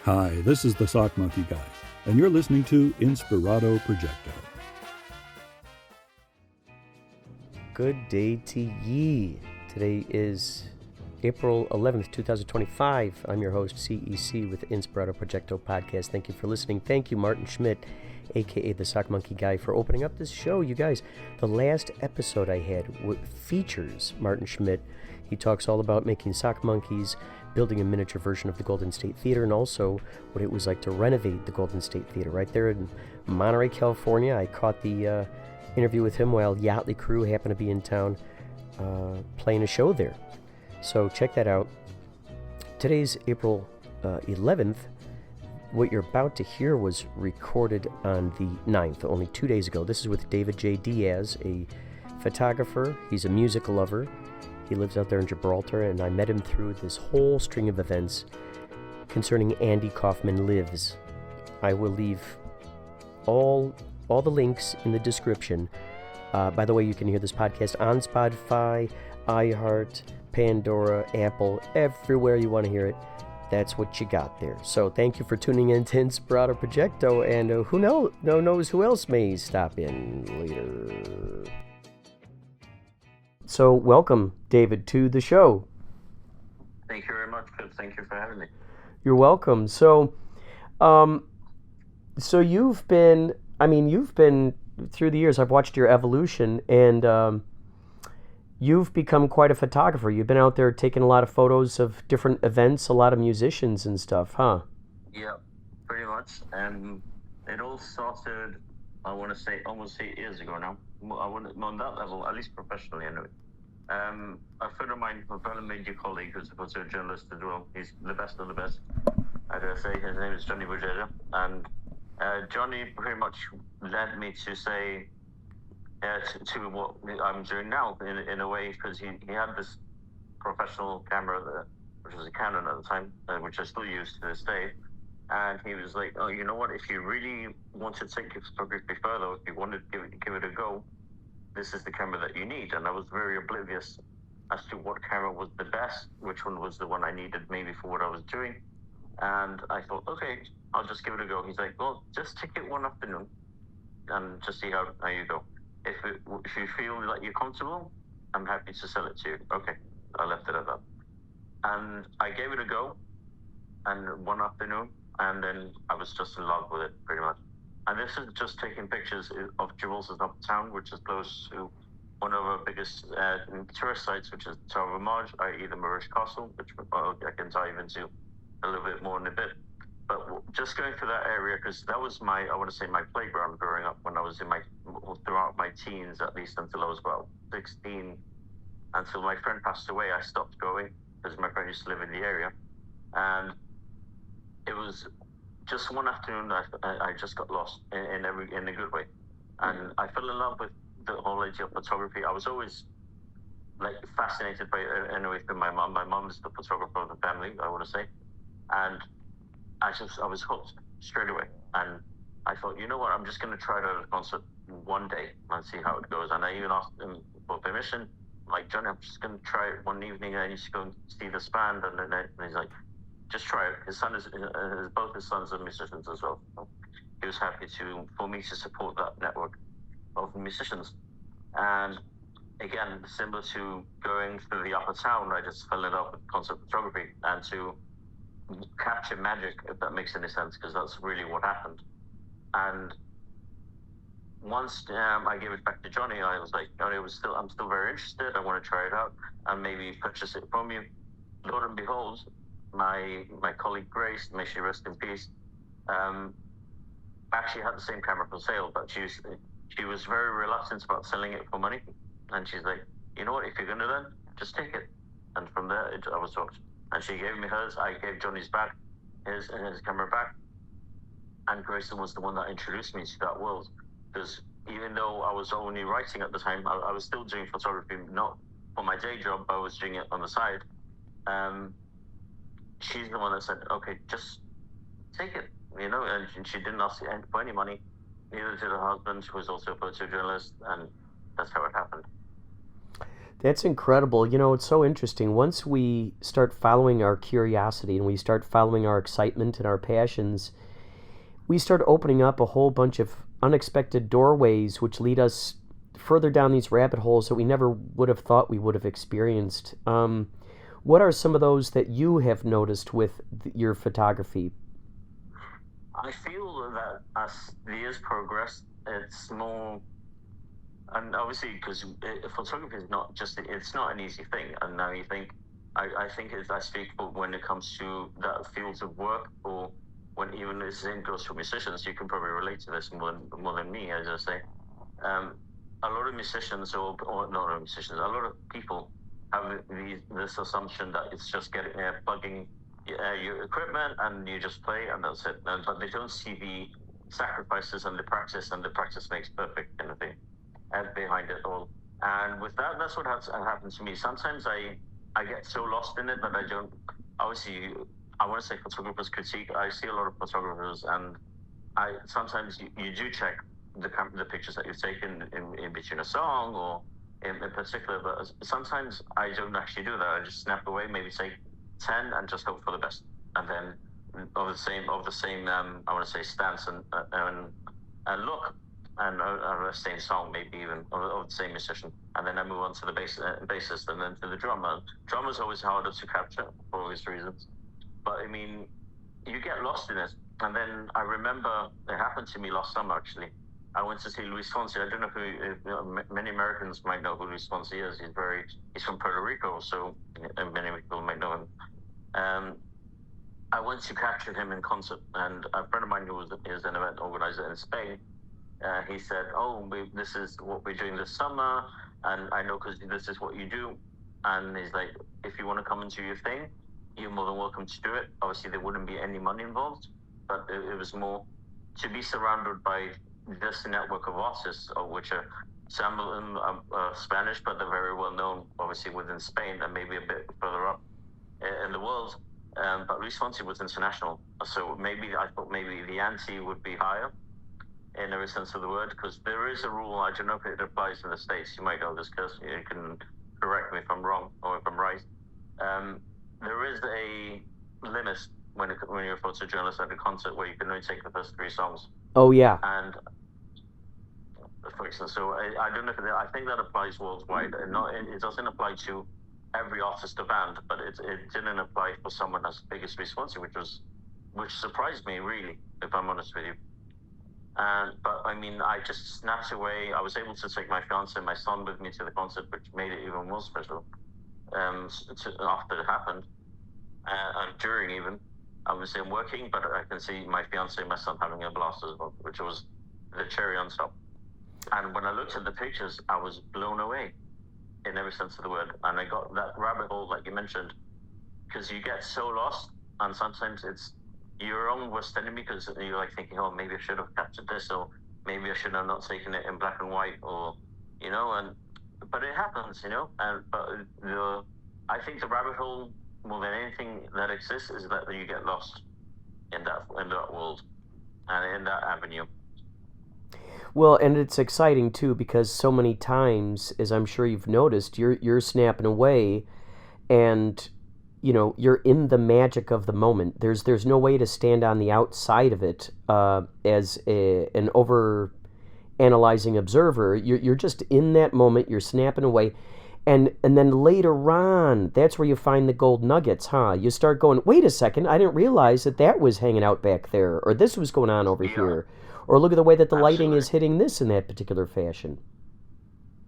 Hi, this is the Sock Monkey Guy, and you're listening to Inspirado Projecto. Good day to ye. Today is April 11th, 2025. I'm your host, CEC, with Inspirado Projecto podcast. Thank you for listening. Thank you, Martin Schmidt, a.k.a. the Sock Monkey Guy, for opening up this show. You guys, the last episode I had features Martin Schmidt. He talks all about making sock monkeys, building a miniature version of the Golden State Theater, and also what it was like to renovate the Golden State Theater right there in Monterey, California. I caught the interview with him while Yachtly Crew happened to be in town playing a show there. So check that out. Today's April 11th. What you're about to hear was recorded on the 9th, only 2 days ago. This is with David J Diaz, a photographer. He's a music lover. He lives out there in Gibraltar, and I met him through this whole string of events concerning Andy Kaufman Lives. I will leave all the links in the description. By the way, you can hear this podcast on Spotify, iHeart, Pandora, Apple, everywhere you want to hear it. That's what you got there. So thank you for tuning in to Inspirado Projecto, and who knows who else may stop in later. So welcome, David, to the show. Thank you very much. Thank you for having me. You're welcome. So you've been through the years, I've watched your evolution, and you've become quite a photographer. You've been out there taking a lot of photos of different events, a lot of musicians and stuff, huh? Yeah, pretty much. And it all started, I want to say, almost 8 years ago now. I wouldn't on that level, at least professionally anyway. A friend of mine, a fellow media colleague, who's a photojournalist as well. He's the best of the best. I dare say his name is Johnny Projecto, and Johnny pretty much led me to say to what I'm doing now in a way, because he had this professional camera there, which was a Canon at the time, which I still use to this day. And he was like, "Oh, you know what? If you really want to take your photography further, if you want to give it a go, this is the camera that you need." And I was very oblivious as to what camera was the best, which one was the one I needed maybe for what I was doing. And I thought, okay, I'll just give it a go. He's like, "Well, just take it one afternoon and just see how you go. If you feel like you're comfortable, I'm happy to sell it to you." Okay, I left it at that. And I gave it a go, and one afternoon, and then I was just in love with it, pretty much. And this is just taking pictures of Gibraltar's uptown, which is close to one of our biggest tourist sites, which is Tower of Marge, i.e. the Moorish Castle, which I can dive into a little bit more in a bit. But just going through that area, because that was my playground growing up when I was throughout my teens, at least until I was about 16. Until my friend passed away, I stopped going because my friend used to live in the area. And it was just one afternoon I just got lost in a good way. And I fell in love with the whole idea of photography. I was always fascinated by it anyway from my mom. My mom is the photographer of the family, I want to say. And I was hooked straight away. And I thought, you know what, I'm just going to try it at a concert one day and see how it goes. And I even asked him for permission. Like, "Johnny, I'm just going to try it one evening. I need to go and see this band." And he's like, "Just try it." Both his sons are musicians as well. So he was happy for me to support that network of musicians. And again, similar to going through the upper town, I just fell in love with concert photography and to capture magic, if that makes any sense, because that's really what happened. And once I gave it back to Johnny, I was like, "Johnny, I'm still very interested. I want to try it out and maybe purchase it from you." Lord and behold, my colleague Grace, may she rest in peace, actually had the same camera for sale, but she was very reluctant about selling it for money. And she's like, "You know what, if you're going to then, just take it." And from there, I was hooked. And she gave me hers. I gave Johnny's back, his camera back. And Grayson was the one that introduced me to that world. Because even though I was only writing at the time, I was still doing photography, not for my day job, but I was doing it on the side. She's the one that said, "Okay, just take it," and she didn't ask for any money. Neither did her husband, who was also a photojournalist, and that's how it happened. That's incredible. You know, it's so interesting. Once we start following our curiosity and we start following our excitement and our passions, we start opening up a whole bunch of unexpected doorways which lead us further down these rabbit holes that we never would have thought we would have experienced. What are some of those that you have noticed with your photography? I feel that as the years progress, it's more, and obviously because photography is not just, it's not an easy thing. And now you think, I think I speak for when it comes to that fields of work, or when even the same goes for musicians, you can probably relate to this more than me, as I say. A lot of musicians, or not a lot of musicians, a lot of people have this assumption that it's just getting plugging your equipment and you just play and that's it. But they don't see the sacrifices and the practice makes perfect kind of thing behind it all. And with that, that's what has happened to me. Sometimes I get so lost in it that I don't. Obviously, I want to say photographers critique. I see a lot of photographers, and I sometimes you do check the pictures that you've taken in between a song or in particular, but sometimes I don't actually do that. I just snap away, maybe take 10 and just hope for the best, and then of the same I want to say stance and look, and the same song, maybe even of the same musician, and then I move on to the bassist, and then to the drummer. Drummer's always harder to capture for obvious reasons, but I mean, you get lost in it. And then I remember it happened to me last summer, actually. I went to see Luis Fonsi. I don't know many Americans might know who Luis Fonsi is. He's from Puerto Rico, so many people might know him. I went to capture him in concert, and a friend of mine who is an event organizer in Spain, he said, "Oh, this is what we're doing this summer, and I know because this is what you do." And he's like, "If you want to come and do your thing, you're more than welcome to do it." Obviously, there wouldn't be any money involved, but it was more to be surrounded by this network of artists, of which are some of them are Spanish, but they're very well known, obviously, within Spain and maybe a bit further up in the world. But Luis Fonsi was international, so I thought maybe the ante would be higher in every sense of the word, because there is a rule. I don't know if it applies in the States. You might know this, because you can correct me if I'm wrong or if I'm right. There is a limit when you're a photojournalist at a concert where you can only take the first 3 songs. Oh, yeah. And for instance, so I don't know if I think that applies worldwide. It doesn't apply to every artist or band, but it didn't apply for someone as big as Luis Fonsi, which surprised me, really, if I'm honest with you. But I mean, I just snapped away. I was able to take my fiance and my son with me to the concert, which made it even more special. After it happened, and during even, obviously I'm working, but I can see my fiance and my son having a blast as well, which was the cherry on top. And when I looked at the pictures, I was blown away in every sense of the word. And I got that rabbit hole, like you mentioned, because you get so lost, and sometimes it's your own worst enemy, because you're like thinking, oh, maybe I should have captured this, or maybe I should have not taken it in black and white, or, but it happens, but I think the rabbit hole, more than anything that exists, is that you get lost in that world and in that avenue. Well, and it's exciting too, because so many times, as I'm sure you've noticed, you're snapping away, and you're in the magic of the moment. There's no way to stand on the outside of it as an over analyzing observer. You're just in that moment. You're snapping away. And then later on, that's where you find the gold nuggets, huh? You start going, wait a second, I didn't realize that was hanging out back there, or this was going on over here, or look at the way that the lighting is hitting this in that particular fashion.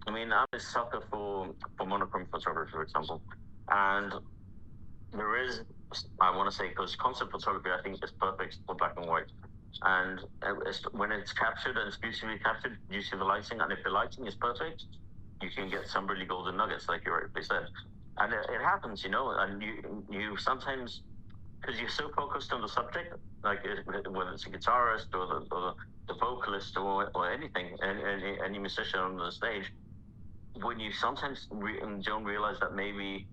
I mean, I'm a sucker for monochrome photography, for example, and there is, I want to say, because concept photography, I think, is perfect for black and white. And when it's captured and it's beautifully captured, you see the lighting, and if the lighting is perfect, you can get some really golden nuggets, like you rightly said. And it happens, and you sometimes, because you're so focused on the subject, like whether it's a guitarist or the vocalist or anything, any musician on the stage, when you sometimes don't realize that maybe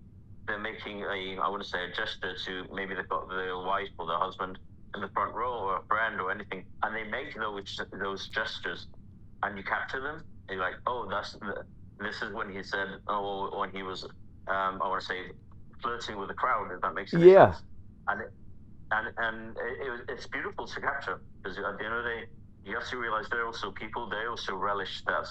they're making I want to say, a gesture to, maybe they've got their wife or their husband in the front row, or a friend or anything, and they make those gestures, and you capture them, and you're like, oh, this is when he said, oh, when he was, I want to say, flirting with the crowd, if that makes any sense. It's beautiful to capture, because at the end of the day, you have to realize they're also people. They also relish that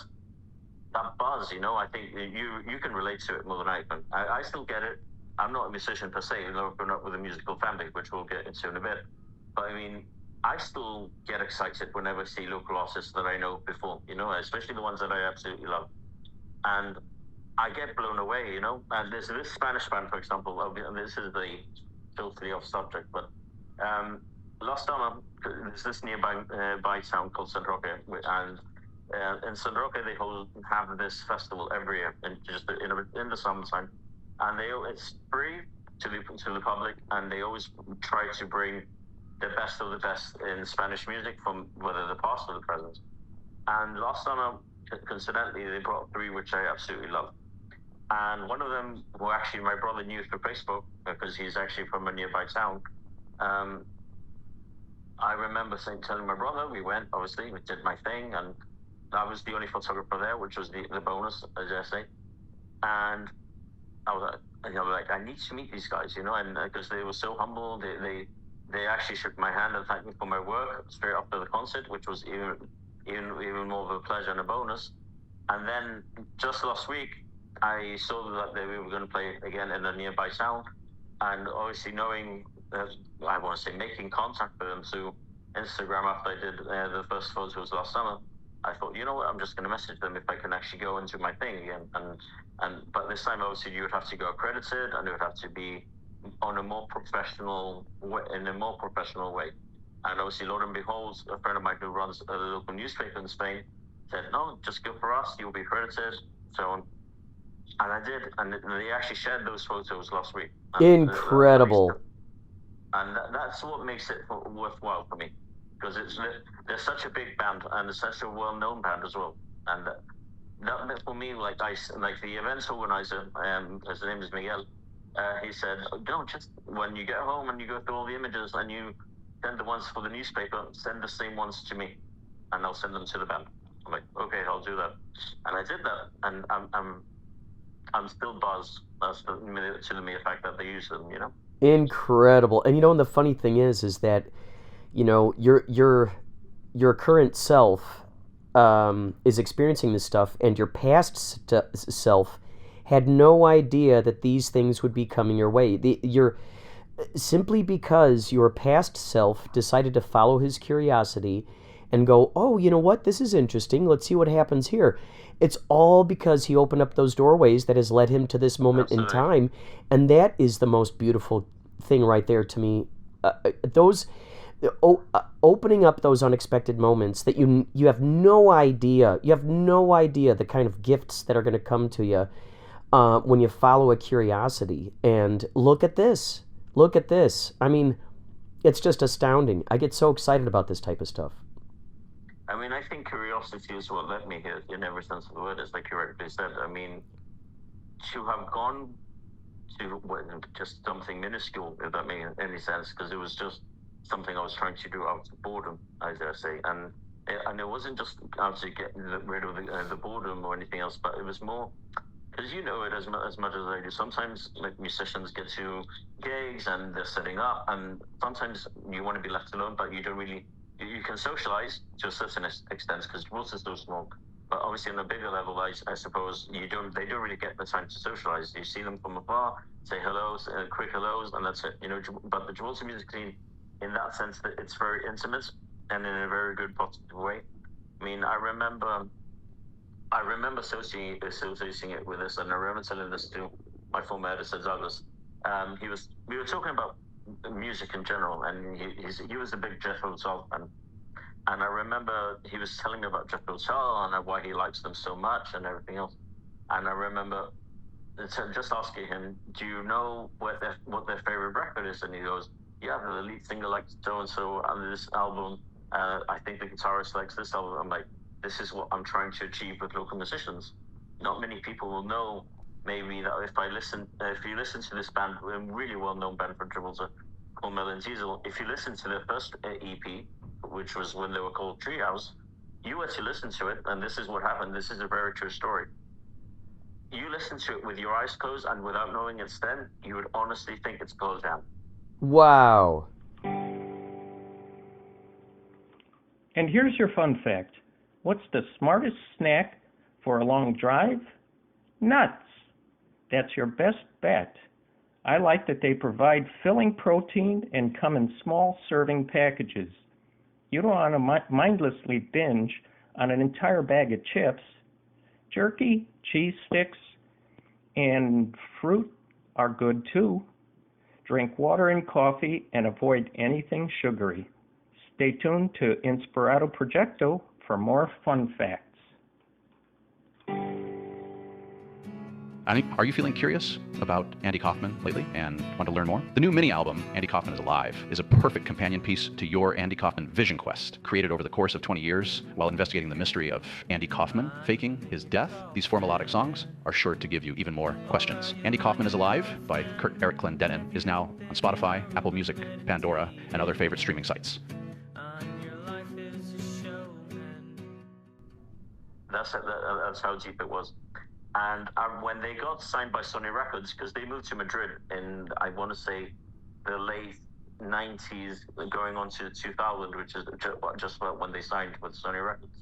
buzz. I think you can relate to it more than I can. I still get it. I'm not a musician per se, even though I've grown up with a musical family, which we'll get into in a bit. But I mean, I still get excited whenever I see local artists that I know before, especially the ones that I absolutely love. And I get blown away, And there's this Spanish band, for example. This is the totally off subject, but last summer, there's this nearby town called San Roque, and in San Roque they have this festival every year, in the summertime, and it's free to the public, and they always try to bring the best of the best in Spanish music from whether the past or the present. And last summer, coincidentally, they brought three which I absolutely love. And one of them, who actually my brother knew through Facebook, because he's actually from a nearby town. I remember telling my brother, we went, obviously, we did my thing, and I was the only photographer there, which was the bonus, as I say. And I was like, I need to meet these guys, and because they were so humble, they actually shook my hand and thanked me for my work straight after the concert, which was even more of a pleasure and a bonus. And then just last week, I saw that we were going to play again in a nearby town, and obviously knowing, I want to say, making contact with them through Instagram after I did the first photos last summer, I thought, you know what, I'm just going to message them if I can actually go and do my thing again. But this time, obviously, you would have to go accredited, and it would have to be on a more professional way, And obviously, lo and behold, a friend of mine who runs a local newspaper in Spain said, no, just go for us, you'll be accredited, so on. And I did, and they actually shared those photos last week. Incredible. And that's what makes it worthwhile for me, because they're such a big band, and it's such a well-known band as well. And that for me, like the events organizer, his name is Miguel. He said, no, just when you get home and you go through all the images and you send the ones for the newspaper, send the same ones to me, and I'll send them to the band. I'm like, okay, I'll do that. And I did that, and I'm still buzzed to the mere fact that they use them, Incredible. And and the funny thing is that, your current self is experiencing this stuff, and your past self had no idea that these things would be coming your way. Simply because your past self decided to follow his curiosity and go, oh, you know what, this is interesting, let's see what happens here. It's all because he opened up those doorways that has led him to this moment in time, and that is the most beautiful thing right there to me. Opening up those unexpected moments that you have no idea. You have no idea the kind of gifts that are going to come to you when you follow a curiosity. And look at this. Look at this. I mean, it's just astounding. I get so excited about this type of stuff. I mean, I think curiosity is what led me here, in every sense of the word, as like you correctly said. I mean, to have gone to just something minuscule, if that makes any sense, because it was just something I was trying to do out of boredom, as I say. And it wasn't just out to get rid of the boredom or anything else, but it was more, because you know it as much as I do. Sometimes like musicians get to gigs and they're setting up, and sometimes you want to be left alone, but you don't really. You can socialize to a certain extent because Gibraltar is so small, but obviously on a bigger level, I suppose they don't really get the time to socialize. You see them from afar, say hellos, quick hellos, and that's it. But the Gibraltar music scene, in that sense, that it's very intimate and in a very good positive way. I mean, I remember associating it with this, and I remember telling this to my former editor Douglas. We were talking about music in general, and he was a big Jethro Tull fan, and I remember he was telling me about Jethro Tull and why he likes them so much and everything else. And I remember just asking him, do you know what their favorite record is? And he goes, yeah, the lead singer likes so and so, and this album, I think the guitarist likes this album. I'm like, this is what I'm trying to achieve with local musicians. Not many people will know. Maybe that if you listen to this band, a really well-known band from Gibraltar called Melon Diesel, if you listen to their first EP, which was when they were called Treehouse, you were to listen to it, and this is what happened. This is a very true story. you listen to it with your eyes closed and without knowing it's them, you would honestly think it's Pearl Jam. Wow. And here's your fun fact. What's the smartest snack for a long drive? Nuts. That's your best bet. I like that they provide filling protein and come in small serving packages. You don't want to mindlessly binge on an entire bag of chips. Jerky, cheese sticks, and fruit are good too. Drink water and coffee and avoid anything sugary. Stay tuned to Inspirado Projecto for more fun facts. Are you feeling curious about Andy Kaufman lately and want to learn more? The new mini album, Andy Kaufman is Alive, is a perfect companion piece to your Andy Kaufman vision quest. Created over the course of 20 years while investigating the mystery of Andy Kaufman faking his death, these 4 melodic songs are sure to give you even more questions. Andy Kaufman is Alive by Kurt Eric Clendenin is now on Spotify, Apple Music, Pandora, and other favorite streaming sites. That's how deep it was. And when they got signed by Sony Records, because they moved to Madrid in, I want to say, the late 90s, going on to 2000, which is just about when they signed with Sony Records,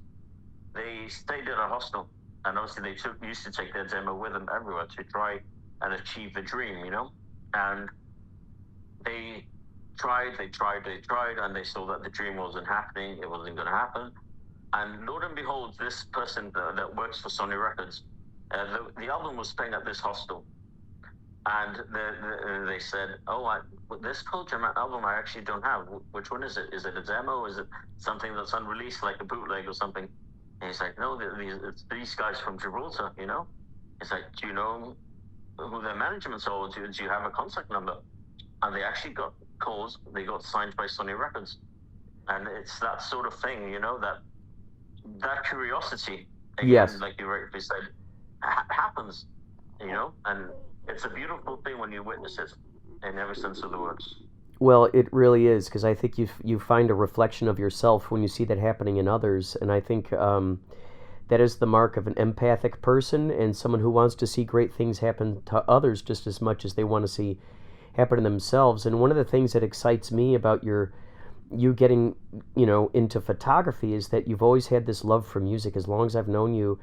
they stayed at a hostel. And obviously they used to take their demo with them everywhere to try and achieve the dream, you know? And they tried, and they saw that the dream wasn't happening, it wasn't going to happen. And Lord and behold, this person that works for Sony Records, the album was playing at this hostel, and they said, this Pearl Jam album I actually don't have. Which one is it? Is it a demo? Is it something that's unreleased, like a bootleg or something? And he's like, no, it's these guys from Gibraltar, you know? He's like, do you know who their management's are? Do you have a contact number? And they actually got calls. They got signed by Sony Records. And it's that sort of thing, you know, that curiosity, again, Yes. like you rightly said, happens, you know, and it's a beautiful thing when you witness it in every sense of the words. Well, it really is, because I think you find a reflection of yourself when you see that happening in others, and I think that is the mark of an empathic person and someone who wants to see great things happen to others just as much as they want to see happen to themselves. And one of the things that excites me about you getting, into photography is that you've always had this love for music. As long as I've known you,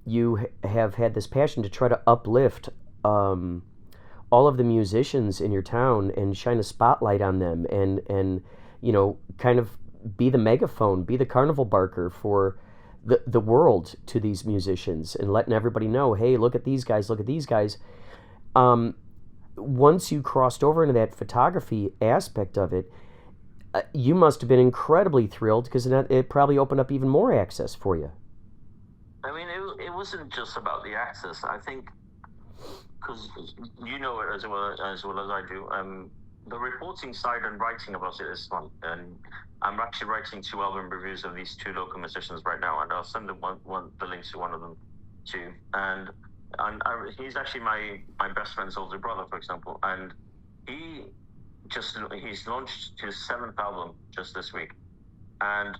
you have had this passion to try to uplift all of the musicians in your town and shine a spotlight on them and kind of be the megaphone, be the carnival barker for the world to these musicians and letting everybody know, hey, look at these guys. Once you crossed over into that photography aspect of it, you must have been incredibly thrilled because it probably opened up even more access for you. I mean, it wasn't just about the access. I think, because you know it as well as I do, the reporting side and writing about it is fun. And I'm actually writing 2 album reviews of these 2 local musicians right now, and I'll send them the links to one of them too. And he's actually my best friend's older brother, for example, and he's launched his 7th album just this week. And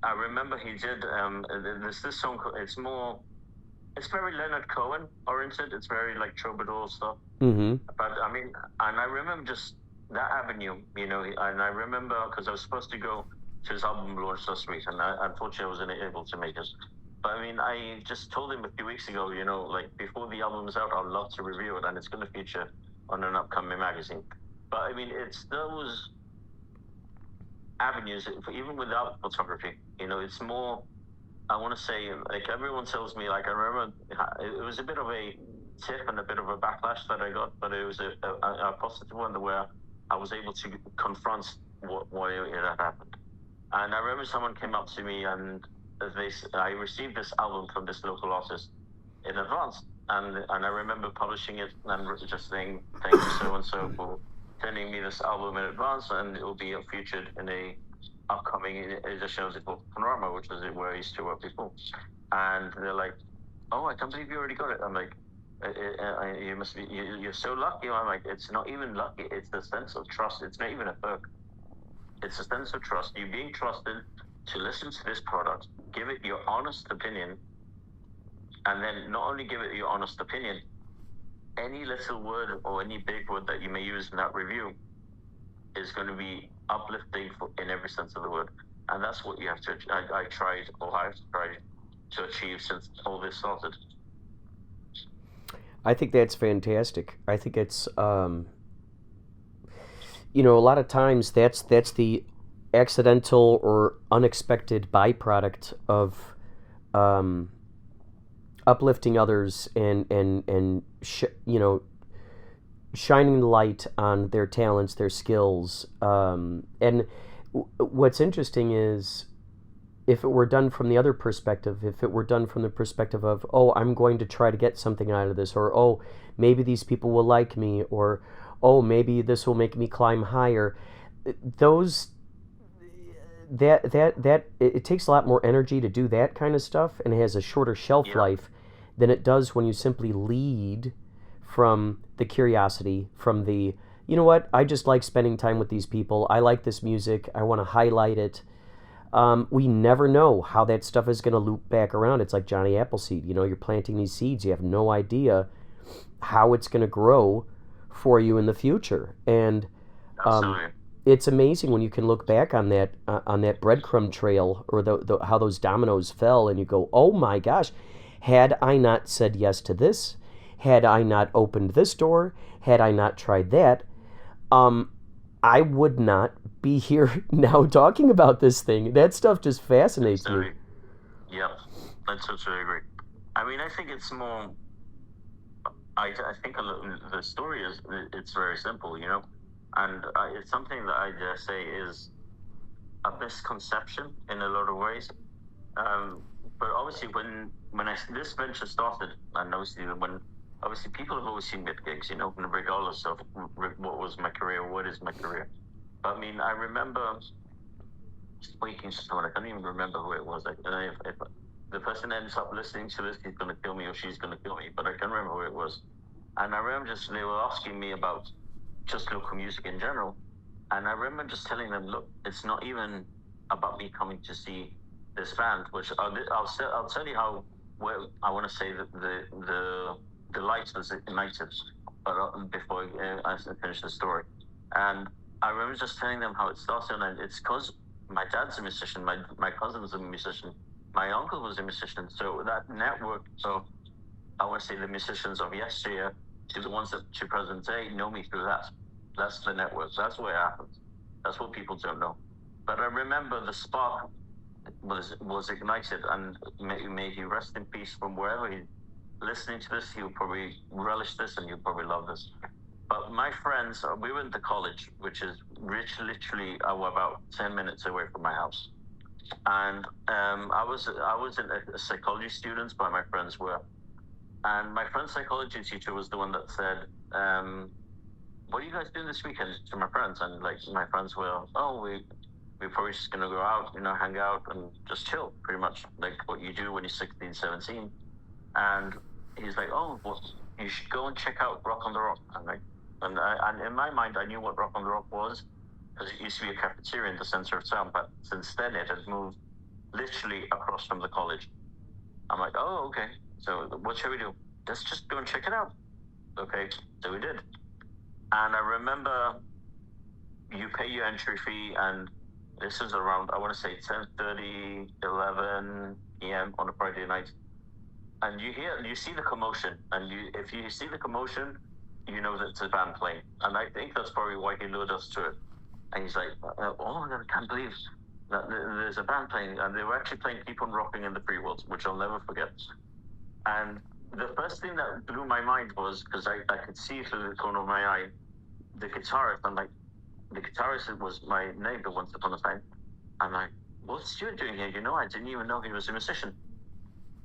I remember he did this song. It's very Leonard Cohen oriented. It's very like troubadour stuff. Mm-hmm. But I mean, and I remember just that avenue, and I remember because I was supposed to go to his album launch this week, and unfortunately I wasn't able to make it. But I mean, I just told him a few weeks ago, like before the album's out, I'd love to review it, and it's going to feature on an upcoming magazine. But I mean, it's those avenues, even without photography, it's more, I want to say, like everyone tells me, like I remember it was a bit of a tip and a bit of a backlash that I got, but it was a positive one where I was able to confront what it had happened. And I remember someone came up to me and I received this album from this local artist in advance, and I remember publishing it and just saying thank you so and so for sending me this album in advance, and it will be featured in a upcoming edition of the book Panorama, which is where I used to work before. And they're like, "Oh, I can't believe you already got it." I'm like, "You must be. You're so lucky." I'm like, "It's not even lucky. It's the sense of trust. It's not even a perk. It's a sense of trust. You being trusted to listen to this product, give it your honest opinion, and then not only give it your honest opinion, any little word or any big word that you may use in that review is going to be uplifting in every sense of the word. And that's what you have to, I tried, or I've tried to achieve since all this started. I think that's fantastic. I think it's, you know, a lot of times that's the accidental or unexpected byproduct of uplifting others and you know, shining the light on their talents, their skills. And what's interesting is, if it were done from the other perspective, if it were done from the perspective of, oh, I'm going to try to get something out of this, or, oh, maybe these people will like me, or, oh, maybe this will make me climb higher, those, it takes a lot more energy to do that kind of stuff, and it has a shorter shelf life than it does when you simply lead from the curiosity, from the, you know what, I just like spending time with these people, I like this music, I want to highlight it. We never know how that stuff is going to loop back around. It's like Johnny Appleseed. You know, you're planting these seeds. You have no idea how it's going to grow for you in the future. And it's amazing when you can look back on that breadcrumb trail, or how those dominoes fell, and you go, oh my gosh, had I not said yes to this, had I not opened this door, had I not tried that, I would not be here now talking about this thing. That stuff just fascinates me. Yeah, I totally agree. I mean, I think it's more, I think the story is, it's very simple, you know, and it's something that I dare say is a misconception in a lot of ways. But obviously when this venture started, and obviously people have always seen me at gigs, you know, regardless of what was my career, what is my career. But I mean, I remember speaking to someone, I can't even remember who it was. If the person ends up listening to this, he's going to kill me or she's going to kill me, but I can't remember who it was. And I remember they were asking me about just local music in general. And I remember just telling them, look, it's not even about me coming to see this band, which I'll tell you how, well, I want to say that the light was ignited, but before I finish the story. And I remember just telling them how it started, and it's because my dad's a musician, my cousin's a musician, my uncle was a musician, so that network of, I want to say, the musicians of yesteryear to the ones that to present day know me through that. That's the network. That's where it happens. That's what people don't know. But I remember the spark was ignited, and may he rest in peace from wherever he's listening to this. He'll probably relish this, and he'll probably love this. But my friends, we went to college, which is literally about 10 minutes away from my house. And I wasn't a psychology student, but my friends were. And my friend's psychology teacher was the one that said, what are you guys doing this weekend, to my friends? And like, my friends were, oh, we're probably just going to go out, you know, hang out and just chill, pretty much like what you do when you're 16, 17. And he's like, oh, well, you should go and check out Rock on the Rock. And in my mind, I knew what Rock on the Rock was, because it used to be a cafeteria in the center of town, but since then it had moved literally across from the college. I'm like, oh, okay, so what shall we do? Let's just go and check it out. Okay, so we did. And I remember you pay your entry fee, and this is around, I want to say 10:30, 11 p.m. on a Friday night. And you see the commotion, and if you see the commotion, you know that it's a band playing. And I think that's probably why he lured us to it. And he's like, oh my God, I can't believe that there's a band playing. And they were actually playing Keep On Rocking in the Free World, which I'll never forget. And the first thing that blew my mind was, because I could see through the corner of my eye, the guitarist. I'm like, the guitarist was my neighbor once upon a time. I'm like, what's Stuart doing here? You know, I didn't even know he was a musician.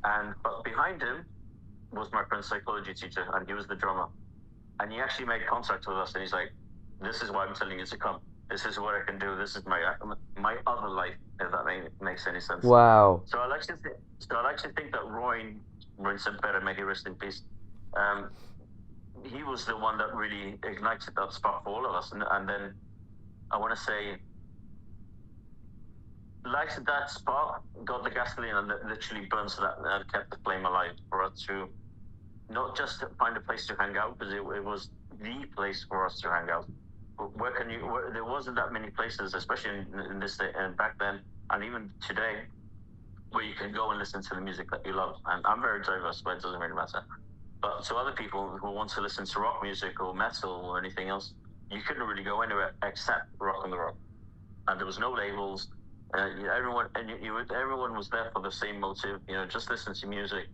But behind him was my friend's psychology teacher, and he was the drummer. And he actually made contact with us, and he's like, this is why I'm telling you to come. This is what I can do. This is my other life, if that makes any sense. Wow. So I like to think that Roy Sempere, may he rest in peace, he was the one that really ignited that spark for all of us. And then I want to say, like that spark got the gasoline and literally burned so that kept the flame alive for us to not just find a place to hang out, because it was the place for us to hang out. There wasn't that many places, especially in this day and back then, and even today, where you can go and listen to the music that you love. And I'm very diverse, but it doesn't really matter. But to other people who want to listen to rock music or metal or anything else, you couldn't really go anywhere except Rock on the Rock. And there was no labels. Everyone was there for the same motive. Just listen to music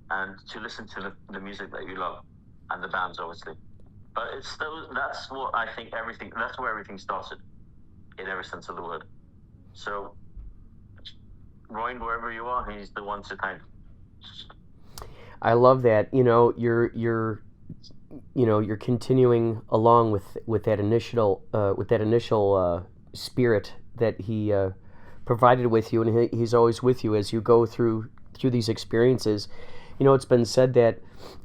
and to listen to the music that you love, and the bands, obviously. But it's still, that's what I think that's where everything started, in every sense of the word. So, Ryan, wherever you are, he's the one to thank. I love that. You're continuing along with that initial spirit that he provided with you, and he's always with you as you go through these experiences. It's been said that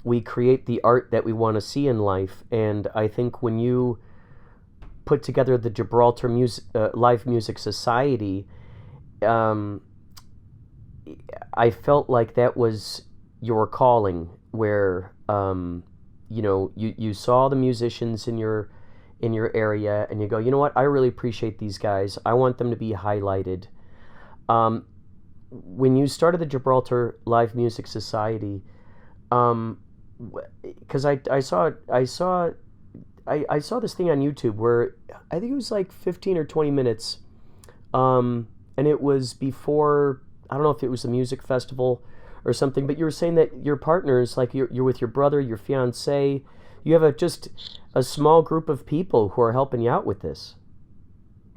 we create the art that we want to see in life, and I think when you put together the Gibraltar Live Music Society, I felt like that was your calling, where you saw the musicians in your area, and you go, you know what, I really appreciate these guys. I want them to be highlighted. When you started the Gibraltar Live Music Society, because I saw this thing on YouTube where I think it was like 15 or 20 minutes, and it was before, I don't know if it was the music festival or something, but you were saying that your partners, like you're with your brother, your fiance, you have just a small group of people who are helping you out with this.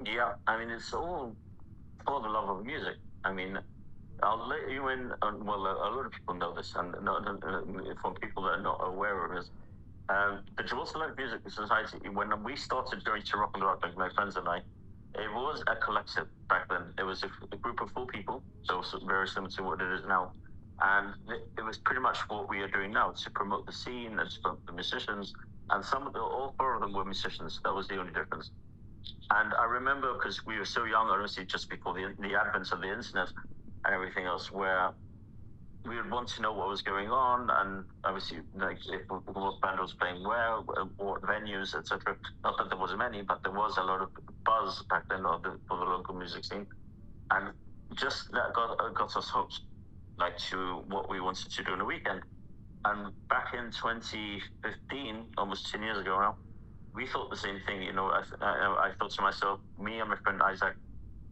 Yeah, I mean, it's all for the love of music. I mean, I'll let you in, well, a lot of people know this, and for people that are not aware of this, the Gibraltar Live Music Society, when we started going to Rock on the Rock, like my friends and I, it was a collective back then. It was a group of 4 people, so very similar to what it is now. And it was pretty much what we are doing now, to promote the scene and to promote the musicians. And all 4 of them were musicians. That was the only difference. And I remember, because we were so young, honestly, just before the advent of the internet and everything else, where we would want to know what was going on, and obviously, like, what band was playing where, what venues, etc. Not that there was many, but there was a lot of buzz back then for the local music scene. And just that got us hooked, like, to what we wanted to do on the weekend. And back in 2015, almost 10 years ago now, we thought the same thing. I thought to myself, me and my friend Isaac,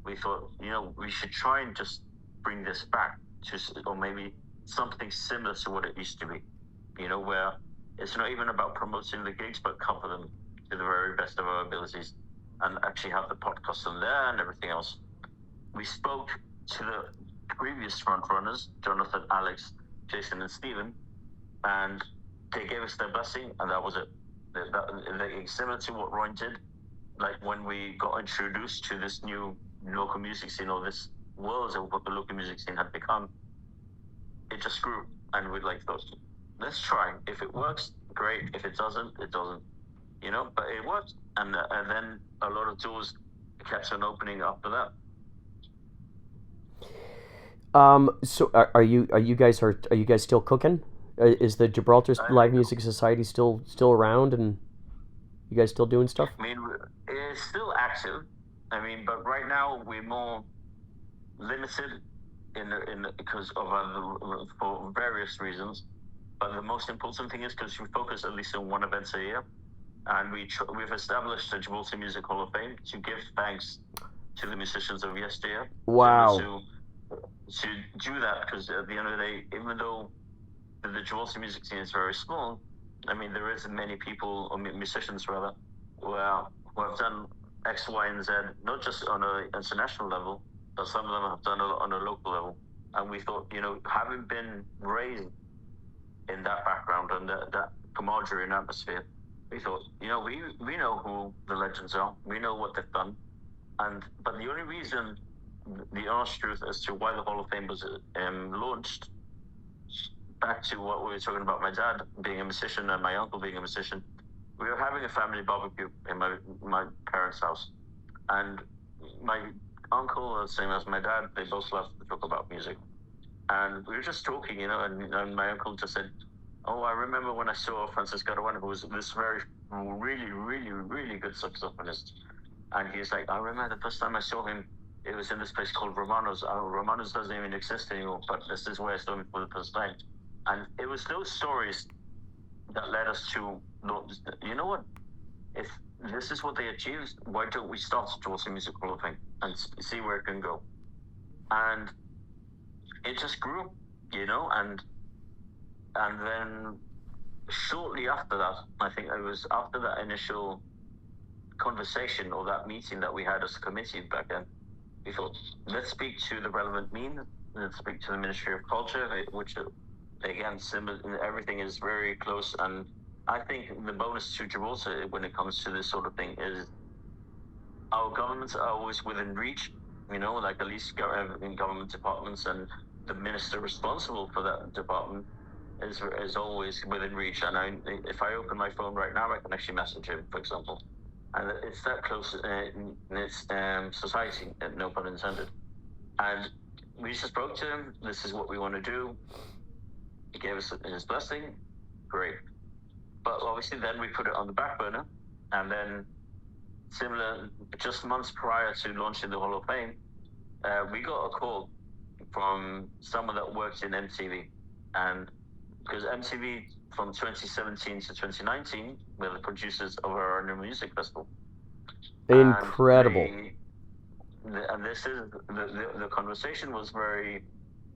we thought, we should try and just bring this back to, or maybe something similar to what it used to be, where it's not even about promoting the gigs, but cover them to the very best of our abilities, and actually have the podcast on there and everything else. We spoke to the previous front runners, Jonathan, Alex, Jason, and Stephen, and they gave us their blessing, and that was it. Similar to what Ryan did, like when we got introduced to this new local music scene, or this world of what the local music scene had become, it just grew, and we'd like those. Let's try. If it works, great. If it doesn't, it doesn't. But it worked, and then a lot of doors kept on opening after that. So are you guys still cooking? Is the Gibraltar Live Music Society still around, and you guys still doing stuff? I mean, it's still active. I mean, but right now we're more limited because of for various reasons. But the most important thing is because we focus at least on one event a year, and we've established the Gibraltar Music Hall of Fame to give thanks to the musicians of yesteryear. Wow. To do that, because at the end of the day, even though the Gibraltar music scene is very small, I mean, there isn't many people, or musicians rather, who have done X, Y, and Z, not just on an international level, but some of them have done it on a local level. And we thought, having been raised in that background and that camaraderie and atmosphere, we thought, we know who the legends are, we know what they've done, but the only reason, the honest truth as to why the Hall of Fame was launched, back to what we were talking about, my dad being a musician and my uncle being a musician, we were having a family barbecue in my parents' house, and my uncle, the same as my dad, they both love to talk about music. And we were just talking, and my uncle just said, "Oh, I remember when I saw Francisco Arana, who was this very, really, really, really good saxophonist." And he's like, "I remember the first time I saw him, it was in this place called Romano's. Romano's doesn't even exist anymore, but this is where I saw him for the first time." And it was those stories that led us to, you know what? If this is what they achieved, why don't we start towards the Music Hall of Fame and see where it can go? And it just grew, and then shortly after that, I think it was after that initial conversation or that meeting that we had as a committee back then, we thought, let's speak to the relevant means, let's speak to the Ministry of Culture, which again, everything is very close. And I think the bonus to Gibraltar when it comes to this sort of thing is our governments are always within reach, like at least in government departments, and the minister responsible for that department is always within reach. And if I open my phone right now, I can actually message him, for example. And it's that close in its society, no pun intended. And we just spoke to him. This is what we want to do. He gave us his blessing. Great. But obviously then we put it on the back burner. And then just months prior to launching the Hall of Fame, we got a call from someone that worked in MTV. And because MTV from 2017 to 2019 were the producers of our annual music festival. Incredible. And this is the conversation was very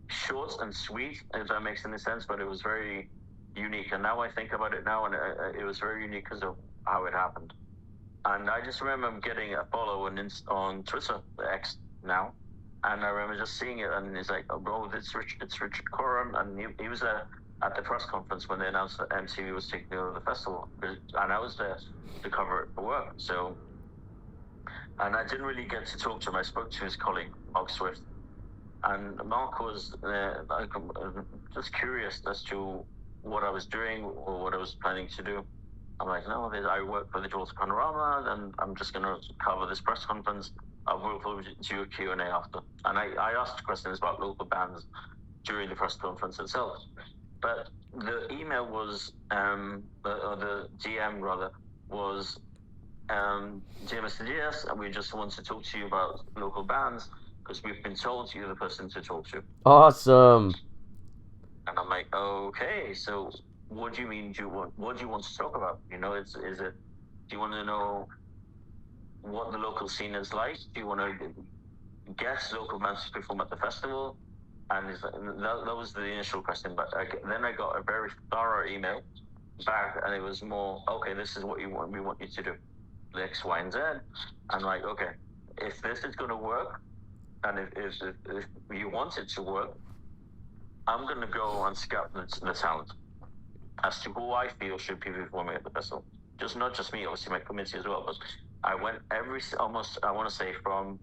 short and sweet, if that makes any sense, but it was very unique. And now I think about it now, and it was very unique because of how it happened. And I just remember getting a follow on Twitter, X now, and I remember just seeing it, and he's like, "Oh, bro, it's Richard Coram," and he was there at the press conference when they announced that MTV was taking over the festival, and I was there to cover it for work. So, and I didn't really get to talk to him. I spoke to his colleague, Mark Swift, and Mark was just curious as to what I was doing or what I was planning to do. I'm like, "No, I work for the Gibraltar Panorama, and I'm just going to cover this press conference. I will do a Q&A after." And I asked questions about local bands during the press conference itself. But the email was, the DM rather, was, "Dear Mr. Diaz, and we just want to talk to you about local bands because we've been told you're the person to talk to." Awesome. And I'm like, "Okay, so what do you mean? What do you want to talk about? Do you want to know what the local scene is like? Do you want to get local bands to perform at the festival?" And that was the initial question. But then I got a very thorough email back, and it was more, "Okay, this is what we want you to do, the X, Y, and Z." I'm like, "Okay, if this is going to work, and if you want it to work, I'm going to go and scout the talent as to who I feel should be performing at the festival. Not just me, obviously my committee as well. But I went I want to say from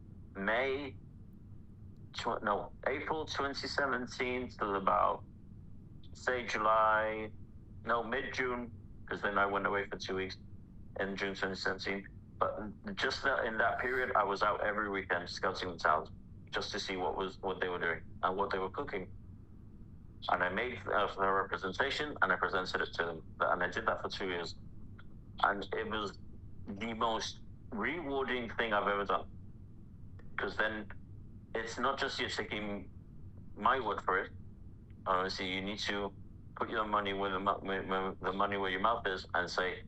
April 2017 till about, say, mid-June, because then I went away for 2 weeks in June 2017. But just in that period, I was out every weekend scouting the talent just to see what they were doing and what they were cooking. And I made the representation and I presented it to them. And I did that for 2 years. And it was the most rewarding thing I've ever done. Because then it's not just you taking my word for it. Obviously, you need to put your money where the money where your mouth is, and say,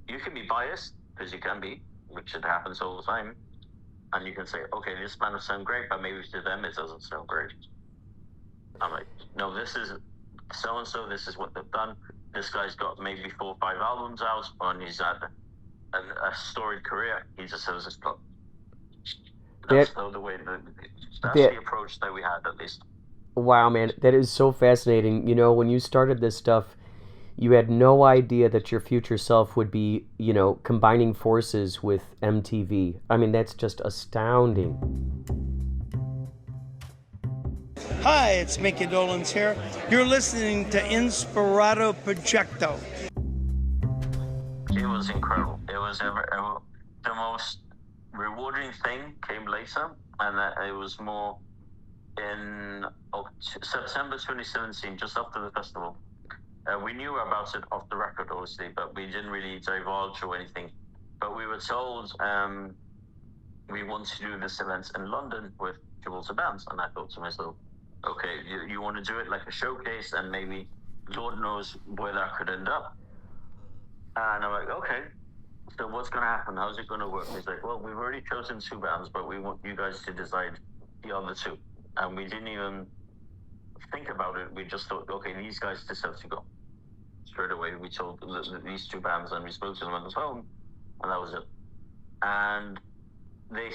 you can be biased, because you can be, which it happens all the time. And you can say, "Okay, this band will sound great, but maybe to them it doesn't sound great." I'm like, "No, this is so-and-so, this is what they've done. This guy's got maybe 4 or 5 albums out, and he's had a storied career. He just has his club." That's the approach that we had, at least. Wow, man, that is so fascinating. When you started this stuff, you had no idea that your future self would be, combining forces with MTV. I mean, that's just astounding. Hi, it's Mickey Dolenz here. You're listening to Inspirado Projecto. It was incredible. It was the most rewarding thing came later, and it was more in September 2017, just after the festival. We knew about it off the record, obviously, but we didn't really divulge or anything. But we were told we want to do this event in London with Gibraltar bands. And I thought to myself, okay, you want to do it like a showcase, and maybe Lord knows where that could end up. And I'm like, okay, so what's going to happen? How's it going to work? He's like, well, we've already chosen 2 bands, but we want you guys to decide the other 2. And we didn't even think about it. We just thought, okay, these guys deserve to go. Straight away, we told these 2 bands, and we spoke to them on the phone, and that was it. And they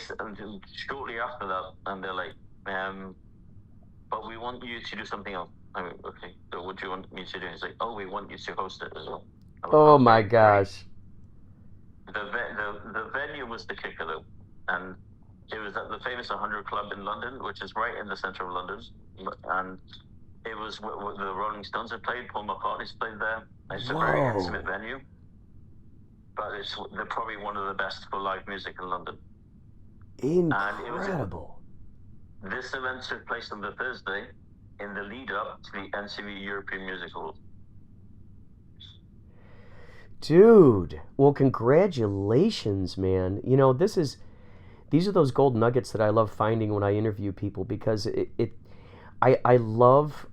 shortly after that, and they're like, but we want you to do something else. I mean, okay, so what do you want me to do? He's like, oh, we want you to host it as well. Oh my gosh. The venue was the kicker though, and it was at the famous 100 Club in London, which is right in the centre of London, and it was where the Rolling Stones had played. Paul McCartney's played there. It's a very intimate venue, but they're probably one of the best for live music in London. Incredible. This event took place on the Thursday in the lead up to the MTV European Music Awards. Dude, well, congratulations, man. You know, these are those gold nuggets that I love finding when I interview people, because I love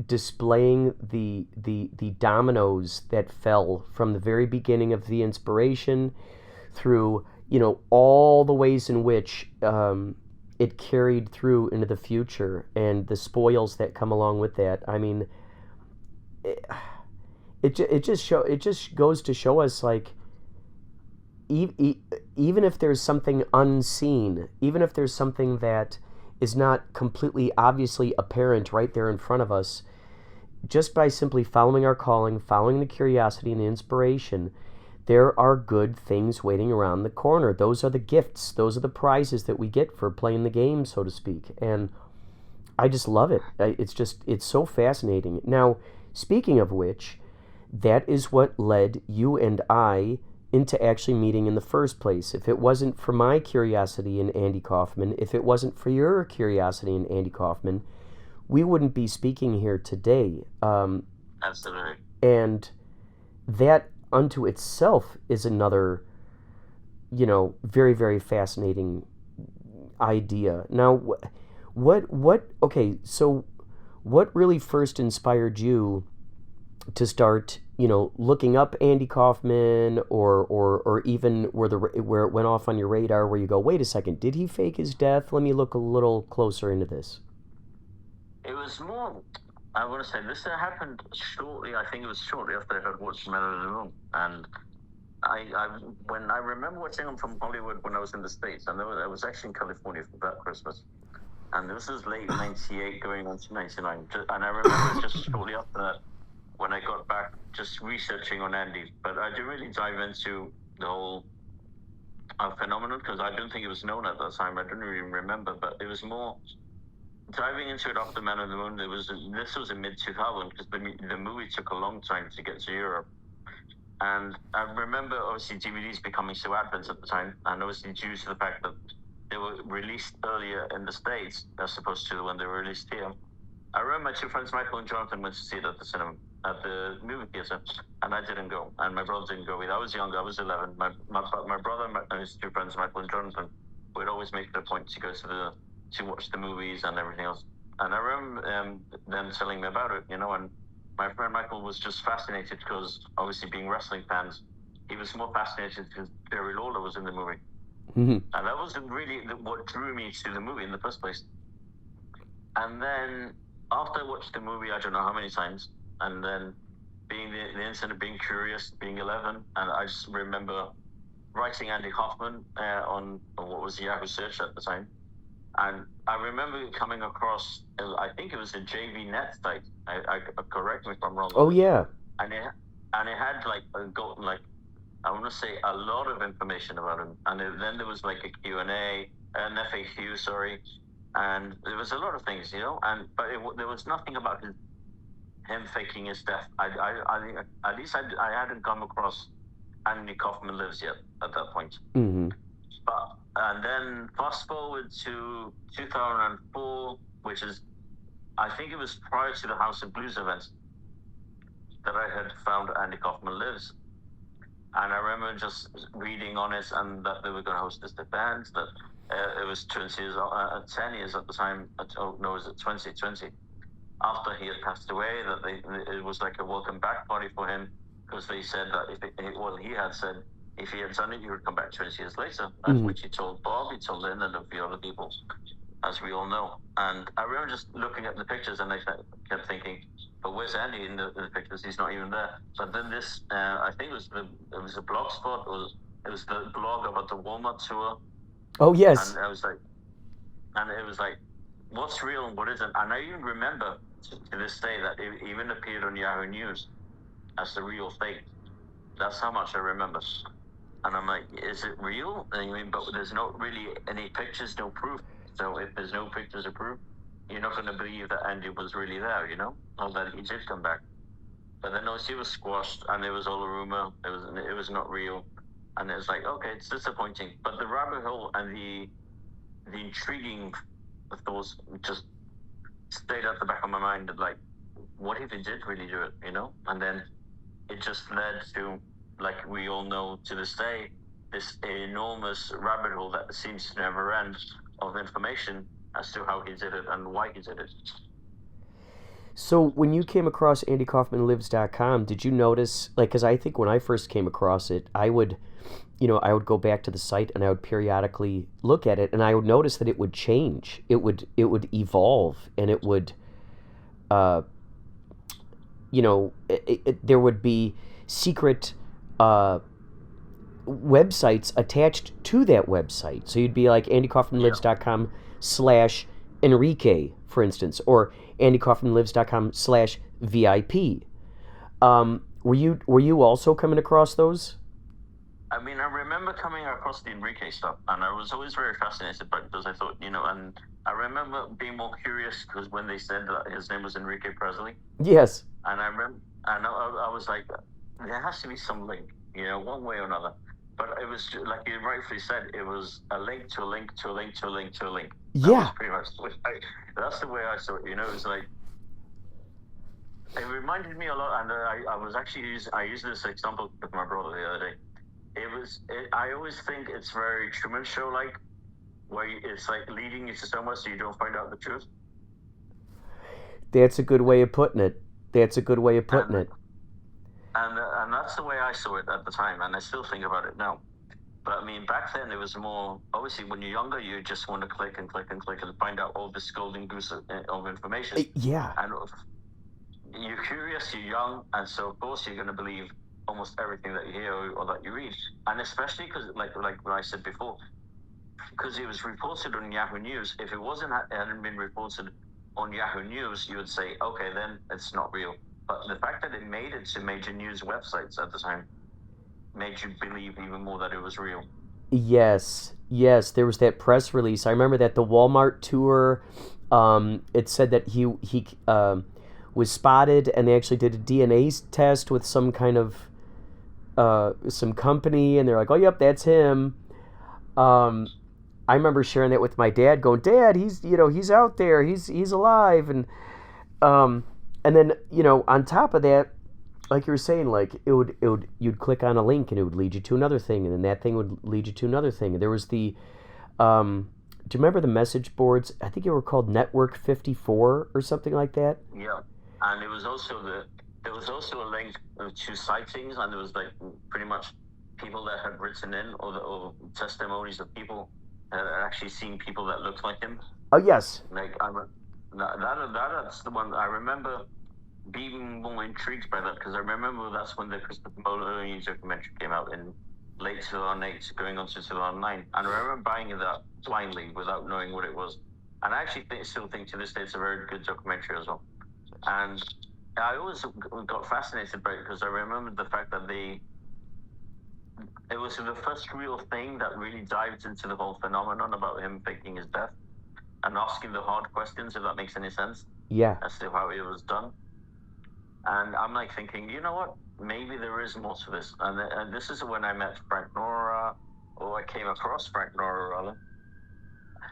displaying the dominoes that fell from the very beginning of the inspiration through, you know, all the ways in which it carried through into the future, and the spoils that come along with that. I mean, it just goes to show us, like, even if there's something unseen, even if there's something that is not completely obviously apparent right there in front of us, just by simply following our calling, following the curiosity and the inspiration, there are good things waiting around the corner. Those are the gifts. Those are the prizes that we get for playing the game, so to speak. And I just love it. It's so fascinating. Now, speaking of which, that is what led you and I into actually meeting in the first place. If it wasn't for my curiosity in Andy Kaufman, if it wasn't for your curiosity in Andy Kaufman, we wouldn't be speaking here today. Absolutely. And that unto itself is another, you know, very, very fascinating idea. Now, okay, so what really first inspired you to start, you know, looking up Andy Kaufman, or even where it went off on your radar, where you go, wait a second, did he fake his death? Let me look a little closer into this. It was more, I want to say, this happened shortly, I think it was shortly after I had watched Man in the Moon. And when I remember watching him from Hollywood when I was in the States, and I was actually in California for that Christmas. And this was late 98 going on to 99. And I remember just shortly after that, when I got back, just researching on Andy. But I didn't really dive into the whole phenomenon, because I don't think it was known at that time. I don't even remember, but it was more diving into it after Man on the Moon. This was in mid-2000, because the movie took a long time to get to Europe. And I remember, obviously, DVDs becoming so advanced at the time, and obviously due to the fact that they were released earlier in the States as opposed to when they were released here. I remember my 2 friends, Michael and Jonathan, went to see it at the cinema, at the movie theater, and I didn't go, and my brother didn't go either. I was young, I was 11. My brother and his 2 friends, Michael and Jonathan, would always make it a point to go to watch the movies and everything else. And I remember them telling me about it, you know, and my friend Michael was just fascinated, because obviously being wrestling fans, he was more fascinated because Jerry Lawler was in the movie. Mm-hmm. And that wasn't really what drew me to the movie in the first place. And then after I watched the movie, I don't know how many times, and then being the incident, being curious, being 11, and I just remember writing Andy Kaufman on what was Yahoo search at the time. And I remember coming across, I think it was a JV Net site. I correct me if I'm wrong. Oh yeah. And it had I want to say a lot of information about him. And then there was like a Q&A, an FAQ, sorry. And there was a lot of things, you know. But there was nothing about him faking his death. At least I hadn't come across Andy Kaufman Lives yet at that point. Mm-hmm. But And then fast forward to 2004, which is, I think it was prior to the House of Blues event, that I had found Andy Kaufman Lives. And I remember just reading on it, and that they were going to host this event, that it was 10 years at the time, it was 2020, after he had passed away, that it was like a welcome back party for him, because they said that he had said if he had done it, he would come back 20 years later, which he told Bob, he told Lynn, and a few other people, as we all know. And I remember just looking at the pictures, and I kept thinking, but where's Andy in the pictures? He's not even there. But then this, I think it was a blog spot, it was the blog about the Walmart tour. Oh, yes. And it was like, what's real and what isn't? And I even remember to this day that it even appeared on Yahoo News as the real fake. That's how much I remember. And I'm like, is it real? I mean, but there's not really any pictures, no proof. So if there's no pictures or proof, you're not going to believe that Andy was really there, or that he did come back. But then obviously it was squashed, and it was all a rumor. It was not real, and it was like, okay, it's disappointing. But the rabbit hole and the intriguing thoughts just stayed at the back of my mind. Like, what if he did really do it? And then it just led to, like we all know to this day, this enormous rabbit hole that seems to never end of information as to how he did it and why he did it. So when you came across AndyKaufmanLives.com, did you notice, because I think when I first came across it, I would go back to the site and I would periodically look at it, and I would notice that it would change. It would evolve, and it would, there would be secret websites attached to that website. So you'd be like AndyKaufmanLives.com/Enrique, for instance, or AndyKaufmanLives.com/VIP. Were you also coming across those? I mean, I remember coming across the Enrique stuff, and I was always very fascinated by it, because I thought, and I remember being more curious because when they said that his name was Enrique Presley. Yes. And I remember, and I was like, there has to be some link, one way or another. But it was, like you rightfully said, it was a link to a link to a link to a link to a link. That was pretty much that's the way I saw it. It was like, it reminded me a lot, and I was actually I used this example with my brother the other day. I always think it's very Truman Show-like, where it's like leading you to somewhere so you don't find out the truth. That's a good way of putting it. And that's the way I saw it at the time, and I still think about it now. But I mean, back then it was more, obviously when you're younger, you just want to click and click and click and find out all this golden goose of information. Yeah. And you're curious, you're young, and so of course you're going to believe almost everything that you hear or that you read. And especially because, like what I said before, because it was reported on Yahoo News, if it hadn't been reported on Yahoo News, you would say, okay, then it's not real. But the fact that it made it to major news websites at the time made you believe even more that it was real. Yes, there was that press release. I remember that the Walmart tour, it said that he was spotted, and they actually did a DNA test with some kind of some company, and they're like, oh, yep, that's him. I remember sharing that with my dad, going, Dad, he's out there, he's alive, and then, on top of that, like you were saying, like you'd click on a link and it would lead you to another thing, and then that thing would lead you to another thing. And there was the, do you remember the message boards? I think they were called Network 54 or something like that. Yeah, and there was also a link to sightings, and there was like pretty much people that had written in or testimonies of people that had actually seen people that looked like him. Oh yes. Like that's the one I remember being more intrigued by that, because I remember that's when the Christopher Moloney documentary came out in late 2008, going on to 2009, and I remember buying that blindly without knowing what it was. And I actually still think to this day it's a very good documentary as well. And I always got fascinated by it because I remember the fact that it was the first real thing that really dived into the whole phenomenon about him faking his death and asking the hard questions, if that makes any sense. Yeah. As to how it was done. And I'm like thinking, you know what? Maybe there is more to this. And this is when I met Frank Nora, or I came across Frank Norrell.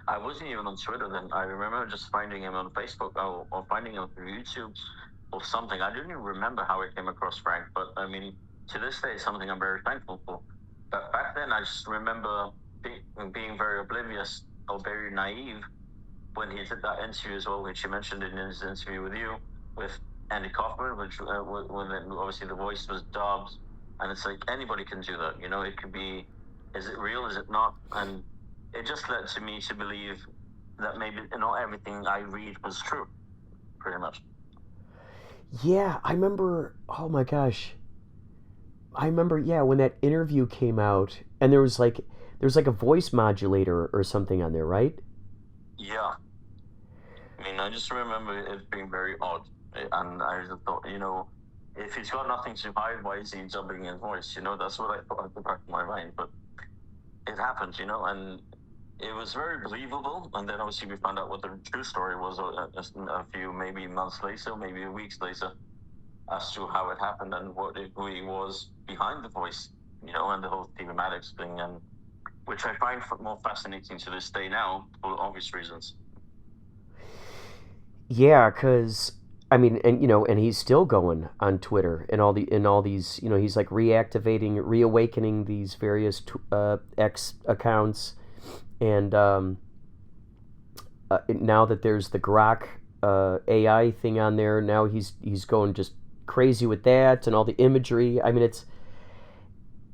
I wasn't even on Twitter then. I remember just finding him on Facebook or finding him through YouTube or something. I don't even remember how I came across Frank, but I mean, to this day, it's something I'm very thankful for. But back then, I just remember being very oblivious or very naive when he did that interview as well, which he mentioned in his interview with you, with Andy Kaufman, which when obviously the voice was dubbed, and it's like anybody can do that. You know, it could be, is it real? Is it not? And it just led to me to believe that maybe not everything I read was true, pretty much. Yeah, I remember. Oh my gosh, I remember. Yeah, when that interview came out, and there was like a voice modulator or something on there, right? Yeah. I mean, I just remember it being very odd, and I just thought, you know, if he's got nothing to hide, why is he dubbing his voice? You know, that's what I thought at the back of my mind. But it happened, you know, and it was very believable. And then obviously we found out what the true story was a few maybe months later, maybe weeks later, as to how it happened and what it really was behind the voice, you know, and the whole Stephen Maddox thing, and which I find more fascinating to this day now for obvious reasons. Yeah, because I mean, and you know, and he's still going on Twitter and all these, you know, he's like reawakening these various X accounts, and now that there's the Grok AI thing on there, now he's going just crazy with that and all the imagery. I mean,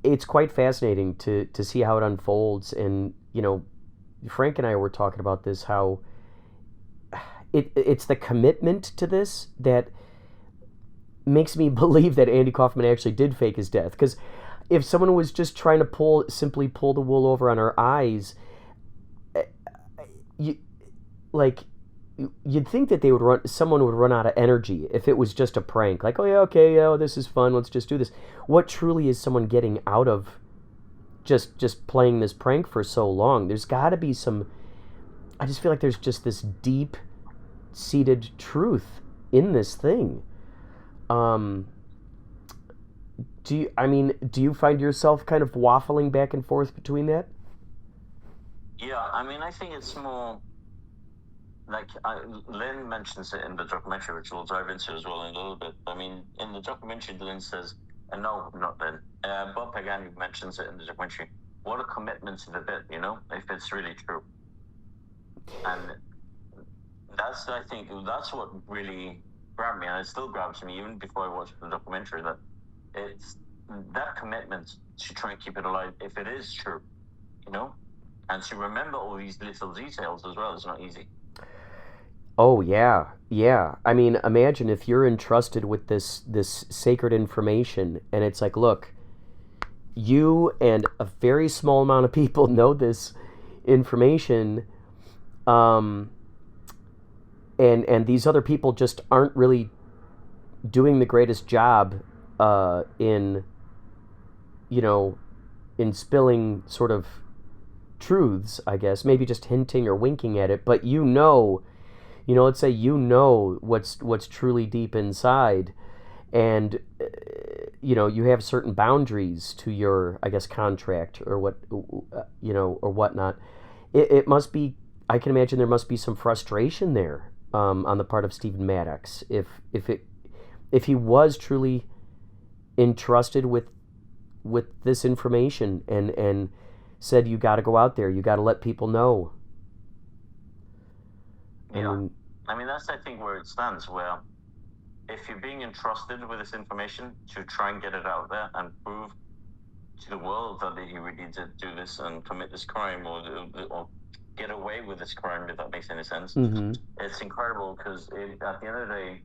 it's quite fascinating to see how it unfolds, and you know, Frank and I were talking about this, how it's the commitment to this that makes me believe that Andy Kaufman actually did fake his death. Because if someone was just trying to simply pull the wool over on our eyes, you'd think that someone would run out of energy if it was just a prank. Like, oh yeah, okay, yeah, this is fun, let's just do this. What truly is someone getting out of just playing this prank for so long? There's got to be some. I just feel like there's just this deep-seated truth in this thing. Do you find yourself kind of waffling back and forth between that? Yeah, I mean, I think it's more like Lynn mentions it in the documentary, which we'll dive into as well in a little bit. I mean, in the documentary, Lynn says, and no, not Lynn, Bob Pagani mentions it in the documentary. What a commitment to the bit, you know, if it's really true. And I think that's what really grabbed me, and it still grabs me even before I watched the documentary, that it's that commitment to try and keep it alive if it is true, you know, and to remember all these little details as well is not easy. Oh yeah. I mean, imagine if you're entrusted with this sacred information, and it's like, look, you and a very small amount of people know this information, and these other people just aren't really doing the greatest job in spilling sort of truths, I guess, maybe just hinting or winking at it, but let's say what's truly deep inside, and you have certain boundaries to your, I guess, contract or or whatnot. It must be, I can imagine there must be some frustration there on the part of Stephen Maddox if he was truly entrusted with this information and said, you got to go out there, you got to let people know. Yeah, I mean, that's, I think, where it stands, where if you're being entrusted with this information to try and get it out there and prove to the world that he really did do this and commit this crime or get away with this crime, if that makes any sense, it's incredible, because at the end of the day,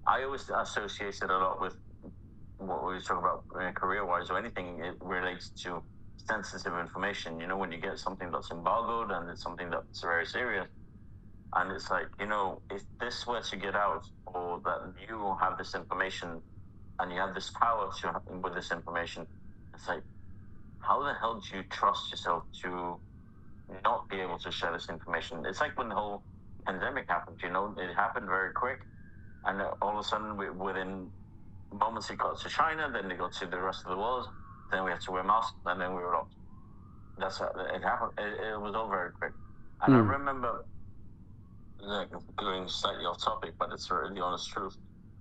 I always associate it a lot with what we talk about career-wise or anything. It relates to sensitive information. You know, when you get something that's embargoed and it's something that's very serious, and it's like, if this were to get out, or that you have this information and you have this power with this information, it's like, how the hell do you trust yourself to not be able to share this information? It's like when the whole pandemic happened, it happened very quick, and all of a sudden, within moments, it got to China, then it got to the rest of the world, then we had to wear masks, and then we were locked. it happened. It was all very quick. And I remember, going slightly off topic, but it's really the honest truth.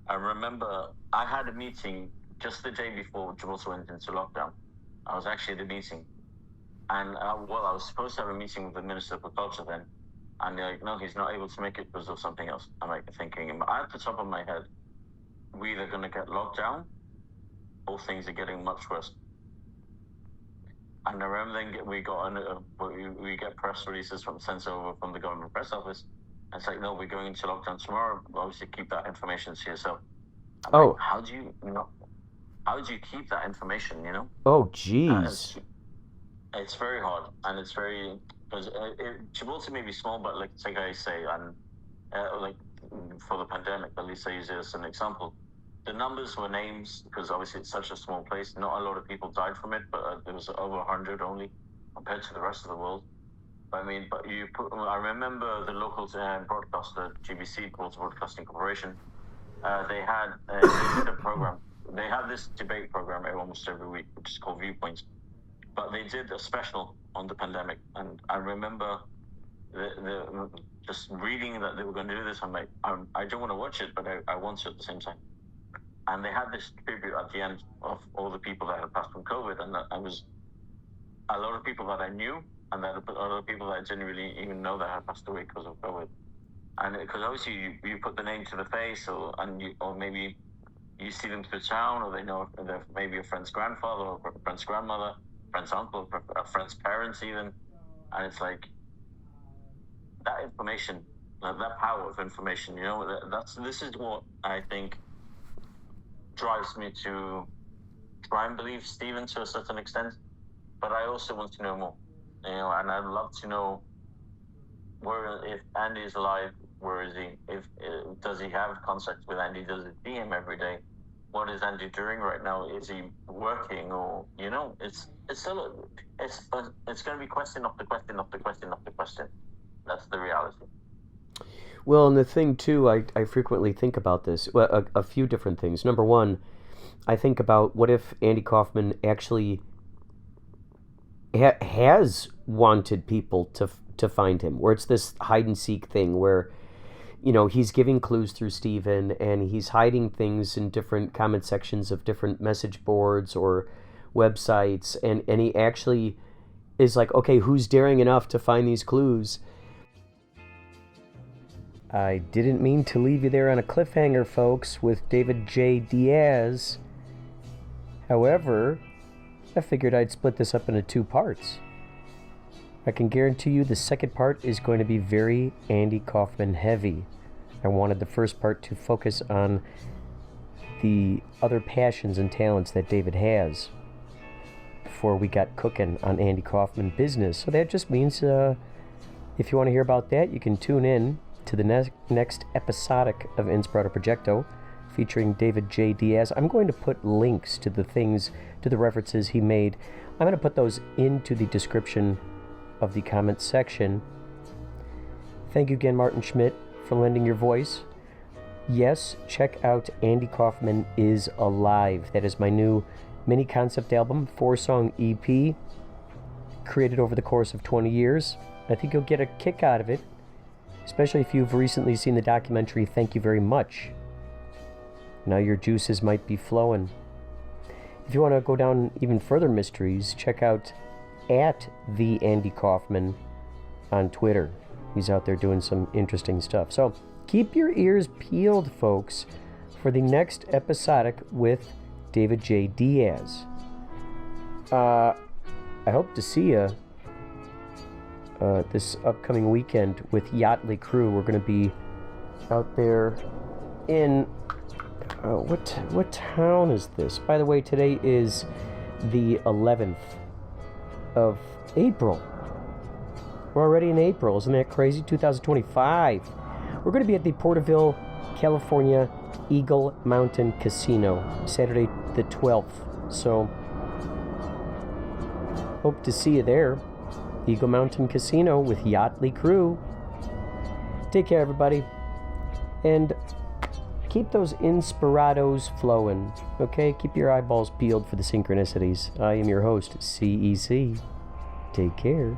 I remember I had a meeting just the day before Gibraltar went into lockdown. I was actually at the meeting. And, I was supposed to have a meeting with the Minister for Culture then. And they're like, no, he's not able to make it because of something else. I'm like thinking, at the top of my head, we're either going to get locked down or things are getting much worse. And I remember then we get press releases sent over from the government press office. And it's like, no, we're going into lockdown tomorrow. Obviously, keep that information to yourself. Like, how do you keep that information, you know? Oh, geez. It's very hard, and it's very, because Gibraltar may be small, but like I say, and like for the pandemic, at least I use it as an example. The numbers were names, because obviously it's such a small place. Not a lot of people died from it, but there was over 100 only compared to the rest of the world. I remember the local broadcaster, GBC, Gibraltar Broadcasting Corporation. They did a program. They have this debate program almost every week, which is called Viewpoints. But they did a special on the pandemic, and I remember just reading that they were going to do this. I'm like, I don't want to watch it, but I want to at the same time. And they had this tribute at the end of all the people that had passed from COVID, and I was a lot of people that I knew, and a lot of people that I didn't really even know that had passed away because of COVID. And because obviously you put the name to the face, or maybe you see them through town, or they know they're maybe a friend's grandfather or a friend's grandmother, friend's uncle, a friend's parents even, and it's like that information, that power of information. You know, this is what I think drives me to try and believe Stephen to a certain extent, but I also want to know more. You know, and I'd love to know if Andy is alive, where is he? Does he have contact with Andy? Does he see him every day? What is Andy doing right now? Is he working, or it's still it's going to be question after question after question after question. That's the reality. Well, and the thing too, I frequently think about this. Well, a few different things. Number one, I think about what if Andy Kaufman actually has wanted people to find him, where it's this hide and seek thing where, he's giving clues through Stephen, and he's hiding things in different comment sections of different message boards or websites, and he actually is like, okay, who's daring enough to find these clues? I didn't mean to leave you there on a cliffhanger, folks, with J Diaz. However, I figured I'd split this up into 2 parts. I can guarantee you the second part is going to be very Andy Kaufman heavy. I wanted the first part to focus on the other passions and talents that David has before we got cooking on Andy Kaufman business. So that just means if you want to hear about that, you can tune in to the next episodic of Inspirado Projecto featuring David J Diaz. I'm going to put links to the references he made. I'm going to put those into the description of the comments section. Thank you again, Martin Schmidt, for lending your voice. Yes, check out Andy Kaufman Is Alive. That is my new mini concept album, 4-song EP, created over the course of 20 years. I think you'll get a kick out of it, especially if you've recently seen the documentary Thank You Very Much. Now your juices might be flowing. If you want to go down even further mysteries, check out @the Andy Kaufman on Twitter. He's out there doing some interesting stuff. So keep your ears peeled, folks, for the next episodic with David J Diaz. I hope to see you this upcoming weekend with Yachtly Crew. We're going to be out there in what town is this? By the way, today is the 11th of April. We're already in April. Isn't that crazy? 2025. We're going to be at the Porterville, California Eagle Mountain Casino, Saturday the 12th. So, hope to see you there. Eagle Mountain Casino with Yachtly Crew. Take care, everybody. And keep those Inspirados flowing, okay? Keep your eyeballs peeled for the synchronicities. I am your host, CEC. Take care.